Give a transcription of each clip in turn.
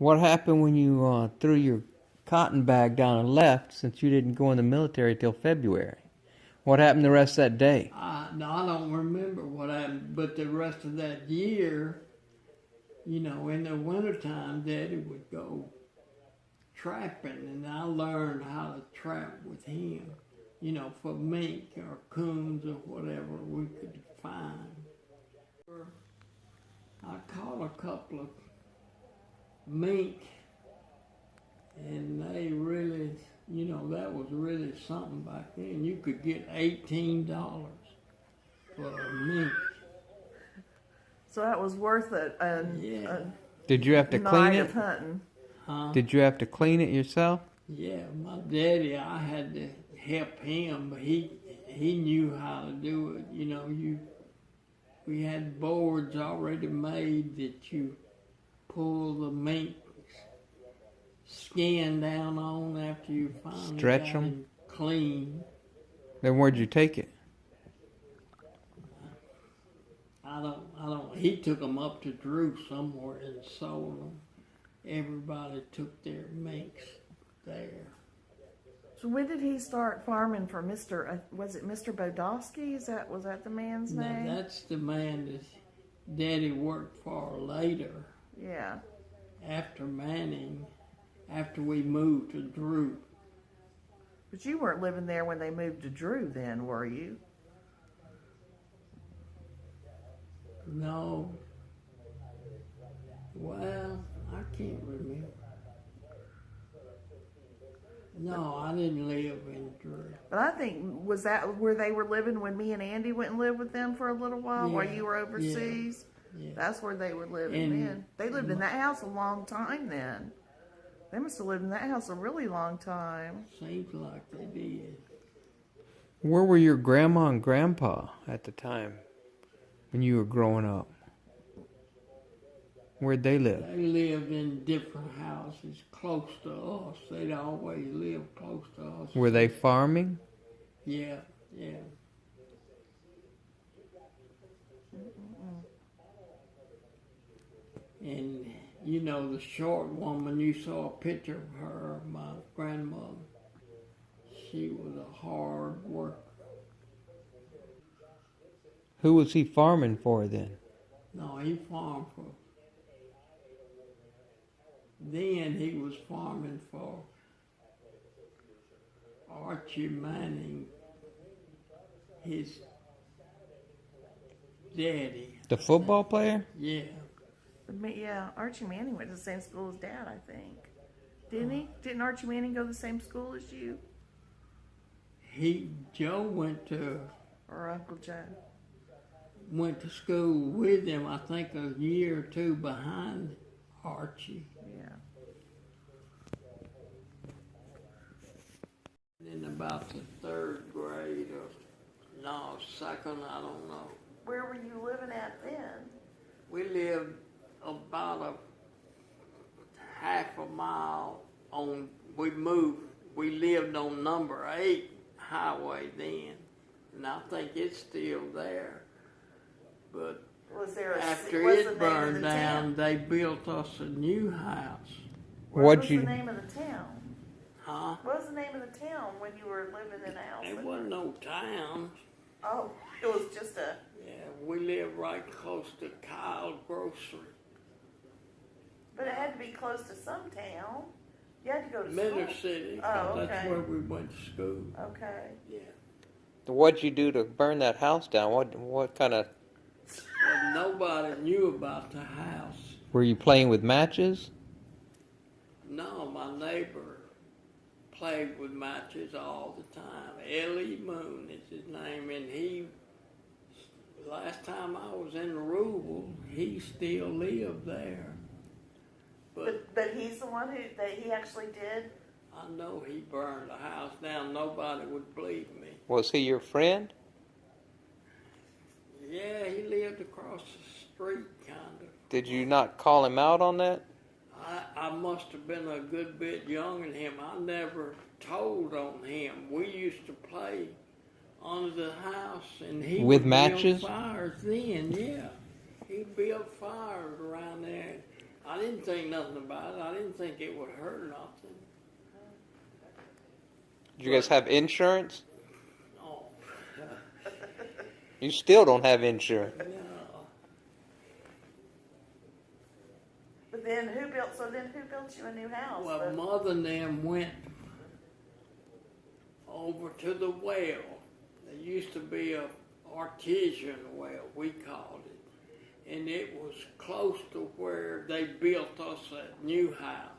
What happened when you threw your cotton bag down and left since you didn't go in the military till February? What happened the rest of that day? No, I don't remember what happened, but the rest of that year, you know, in the wintertime, Daddy would go trapping, and I learned how to trap with him, you know, for mink or coons or whatever we could find. I caught a couple of mink, and they really, you know, that was really something back then. You could get $18 for a mink. So that was worth it. Yeah. Did you have to clean Night it? of hunting. Did you have to clean it yourself? Yeah, my daddy, I had to help him, but he knew how to do it. You know, we had boards already made that you pull the mink skin down on after you finally Stretch got 'em? him clean. Then where'd you take it? I don't. He took them up to Drew somewhere and sold them. Everybody took their minks there. So when did he start farming for Mr. Was it Mr. Bodowski? Was that the man's Now, name? that's the man that Daddy worked for later. Yeah. After Manning, after we moved to Drew. But you weren't living there when they moved to Drew then, were you? No. Well, I can't remember. No, I didn't live in Drew. But I think, was that where they were living when me and Andy went and lived with them for a little while while Yeah, you were overseas? Yeah. That's where they were living And then. They lived in that house a long time then. They must have lived in that house a really long time. Seems like they did. Where were your grandma and grandpa at the time when you were growing up? Where'd they live? They lived in different houses close to us. They'd always lived close to us. Were they farming? Yeah. And you know, the short woman, you saw a picture of her, my grandmother. She was a hard worker. Who was he farming for then? No, he farmed for. Then he was farming for Archie Manning, his daddy. The football player? Yeah. Yeah, Archie Manning went to the same school as Dad, I think. Didn't he? Didn't Archie Manning go to the same school as you? Joe went to Or Uncle Joe? went to school with him, I think a year or two behind Archie. Yeah. In about the third grade or no, second, I don't know. Where were you living at then? We lived about a half a mile on, we lived on number 8 highway then, and I think it's still there. But Was there after what's the it name of burned the down, town? they built us a new house. What was the name of the town? Huh? What was the name of the town when you were living in a house? There wasn't no town. Oh, it was just a. Yeah, we lived right close to Kyle Grocery. But it had to be close to some town. You had to go to Miller school. City. Oh, That's okay. where we went to school. Okay. Yeah. What'd you do to burn that house down? What kind of... Well, nobody knew about the house. Were you playing with matches? No, my neighbor played with matches all the time. Ellie Moon is his name, and last time I was in Louisville, he still lived there. But he's the one that he actually did. I know he burned the house down. Nobody would believe me. Was he your friend? Yeah, he lived across the street, kind of. Did you not call him out on that? I must have been a good bit younger than him. I never told on him. We used to play under the house, and he With would matches? build fires then. Yeah, he built fires around there. I didn't think nothing about it. I didn't think it would hurt nothing. Did you guys have insurance? Oh, You still don't have insurance. no. But then who built you a new house? Well, Mother and them went over to the well. There used to be a artesian well, we called it. And it was close to where they built us that new house.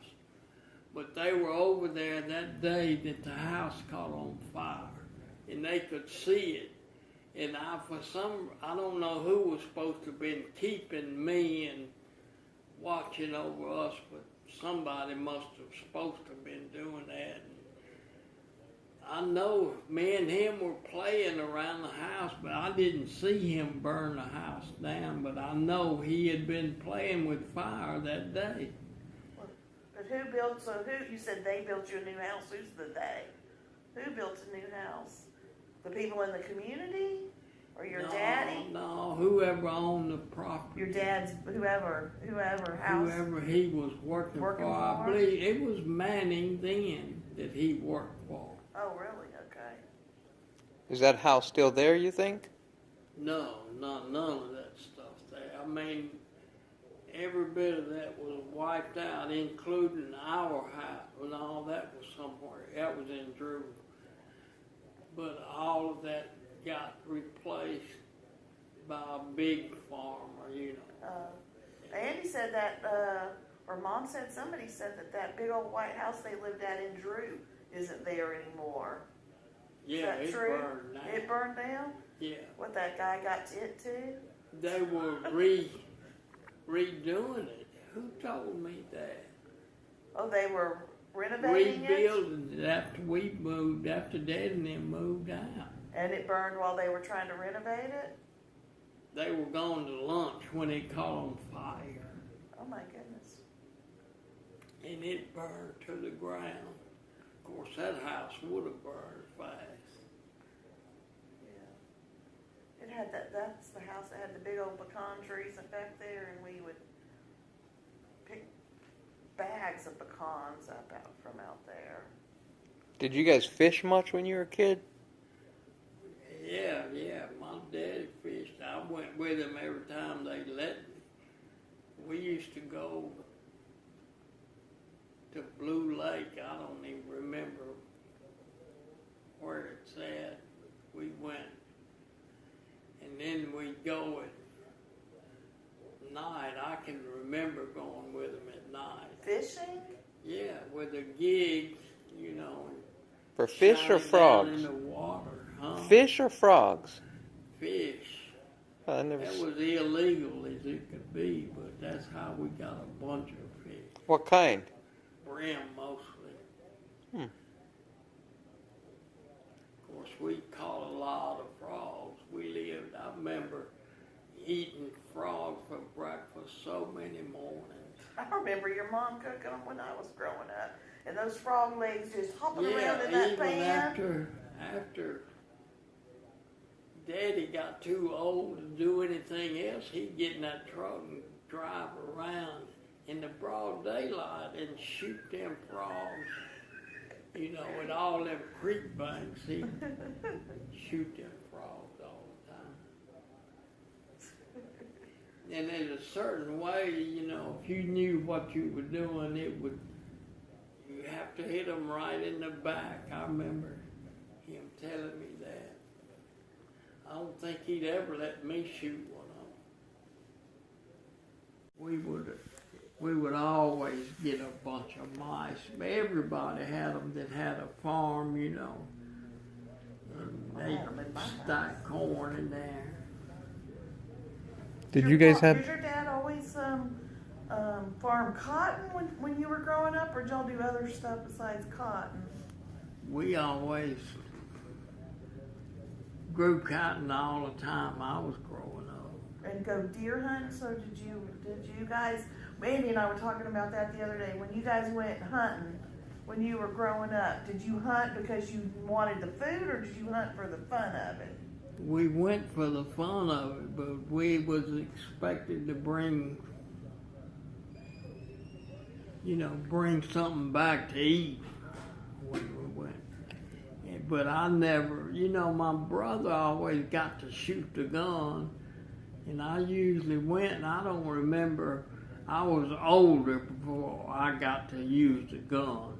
But they were over there that day that the house caught on fire. And they could see it. And I don't know who was supposed to have been keeping me and watching over us, but somebody must have supposed to have been doing that. I know me and him were playing around the house, but I didn't see him burn the house down, but I know he had been playing with fire that day. But you said they built you a new house. Who's the they? Who built a new house? The people in the community? Or your daddy? No, whoever owned the property. Your dad's, whoever house? Whoever he was working for. I believe it was Manning then that he worked for. Oh, really? Okay. Is that house still there, you think? No, none of that stuff there. I mean, every bit of that was wiped out, including our house, and all that was somewhere. That was in Drew. But all of that got replaced by a big farmer, you know. Andy said that, or Mom said, somebody said that big old white house they lived at in Drew isn't there anymore. Yeah, Is that it true? burned down. It burned down? Yeah. What, that guy got it too? They were redoing it. Who told me that? Oh, they were renovating Rebuilding it after Dad and them moved out. And it burned while they were trying to renovate it? They were going to lunch when it caught on fire. Oh my goodness. And it burned to the ground. Of course, that house would have burned fast. Yeah. It had that's the house that had the big old pecan trees back there, and we would pick bags of pecans out there. Did you guys fish much when you were a kid? Yeah, my daddy fished. I went with him every time they let me. We used to go to Blue Lake. I don't even remember where it's at. We went. And then we'd go at night. I can remember going with him at night. Fishing? Yeah, with a gig, you know. For fish or frogs? Down in the water, huh? Fish or frogs? Fish. I never. That was illegal as it could be, but that's how we got a bunch of fish. What kind? Brim mostly. Hmm. Of course, we caught a lot of frogs. I remember eating frog for breakfast so many mornings. I remember your mom cooking them when I was growing up. And those frog legs just hopping around in Yeah, that even pan. after Daddy got too old to do anything else, he'd get in that truck and drive around in the broad daylight and shoot them frogs. You know, at all them creek banks, he'd shoot them frogs all the time. And there's a certain way, you know, if you knew what you were doing, you have to hit them right in the back. I remember him telling me that. I don't think he'd ever let me shoot one of them. We would always get a bunch of mice. Everybody had them that had a farm, you know. And they stack corn in there. Did you guys Did have? your dad always farm cotton when you were growing up, or did y'all do other stuff besides cotton? We always grew cotton all the time I was growing up. And go deer hunting? So did you guys, Andy and I were talking about that the other day, when you guys went hunting when you were growing up, did you hunt because you wanted the food, or did you hunt for the fun of it? We went for the fun of it, but we was expected to bring bring something back to eat when we went. But I never, my brother always got to shoot the gun, and I usually went, and I don't remember, I was older before I got to use the gun,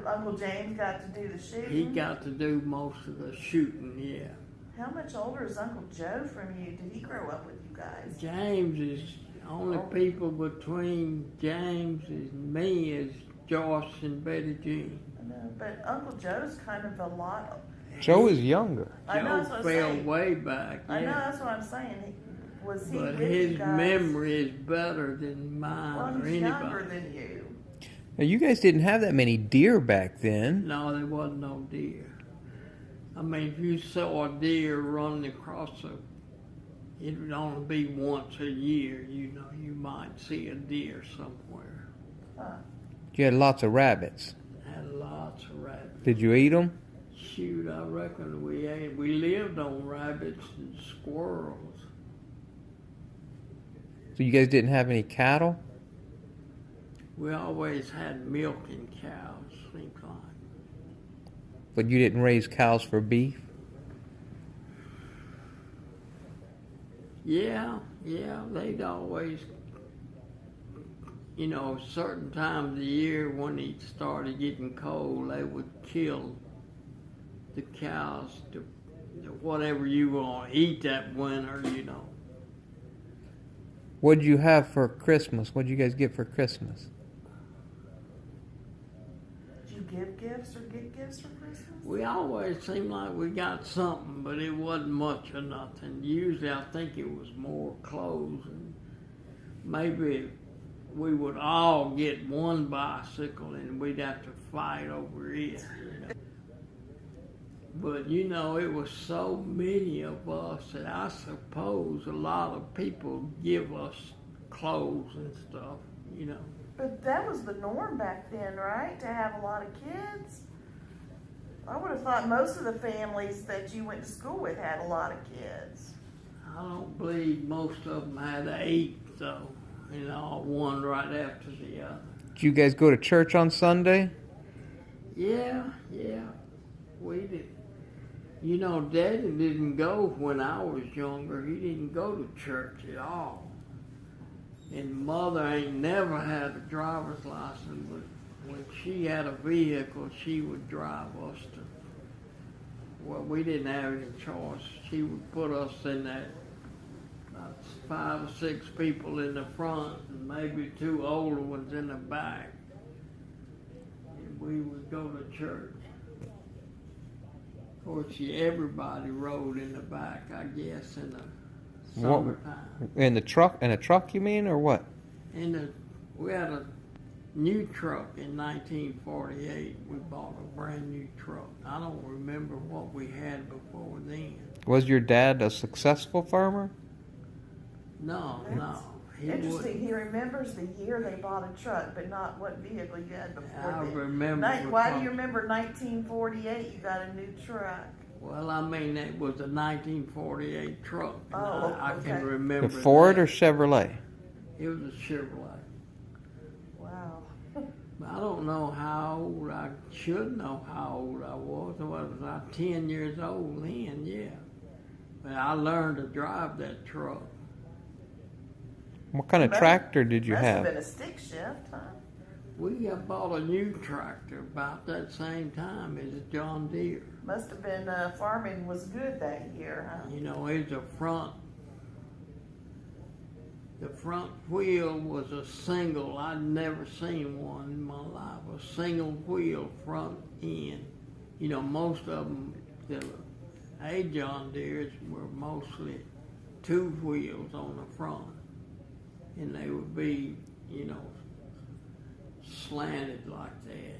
Uncle James got to do the shooting? He got to do most of the shooting, yeah. How much older is Uncle Joe from you? Did he grow up with you guys? James is, only people between James and me is Joyce and Betty Jean. I know, but Uncle Joe's kind of a lot. Joe is younger. I know, that's Joe what I'm fell saying. way back, yeah. I know, that's what I'm saying. Was he But with his you guys? memory is better than mine Well, or he's anybody. younger than you. Now, you guys didn't have that many deer back then. No, there wasn't no deer. I mean, if you saw a deer running across it would only be once a year, you might see a deer somewhere. You had lots of rabbits. Had lots of rabbits. Did you eat them? Shoot, I reckon we lived on rabbits and squirrels. So you guys didn't have any cattle? We always had milking cows, seems like. But you didn't raise cows for beef? Yeah, they'd always, certain times of the year when it started getting cold, they would kill the cows to whatever you want to eat that winter, What did you have for Christmas? What did you guys get for Christmas? Did you give gifts or get gifts for Christmas? We always seemed like we got something, but it wasn't much of nothing. Usually I think it was more clothes, and maybe we would all get one bicycle and we'd have to fight over it. But it was so many of us that I suppose a lot of people give us clothes and stuff, But that was the norm back then, right? To have a lot of kids? I would have thought most of the families that you went to school with had a lot of kids. I don't believe most of them had 8 though, one right after the other. Did you guys go to church on Sunday? Yeah, we did. Daddy didn't go when I was younger. He didn't go to church at all. And Mother ain't never had a driver's license, but when she had a vehicle, she would drive us to, we didn't have any choice. She would put us in that, about 5 or 6 people in the front and maybe 2 older ones in the back. And we would go to church. Of course, everybody rode in the back, I guess, in the summertime. In the truck? In a truck, you mean, or what? We had a new truck in 1948. We bought a brand new truck. I don't remember what we had before then. Was your dad a successful farmer? No. Interesting. He remembers the year they bought a truck, but not what vehicle you had before I then. remember. Why do you remember 1948? You got a new truck. Well, I mean, it was a 1948 truck. Oh, I okay. can remember. The Ford that. or Chevrolet? It was a Chevrolet. Wow. I don't know how old. I should know how old I was. I was like 10 years old then, yeah. But I learned to drive that truck. What kind of tractor did you Must have? been a stick shift, huh? We bought a new tractor about that same time as a John Deere. Must have been farming was good that year, huh? It's the front wheel was a single. I'd never seen one in my life. A single wheel front end. Most of them, the John Deeres were mostly 2 wheels on the front. And they would be, slanted like that.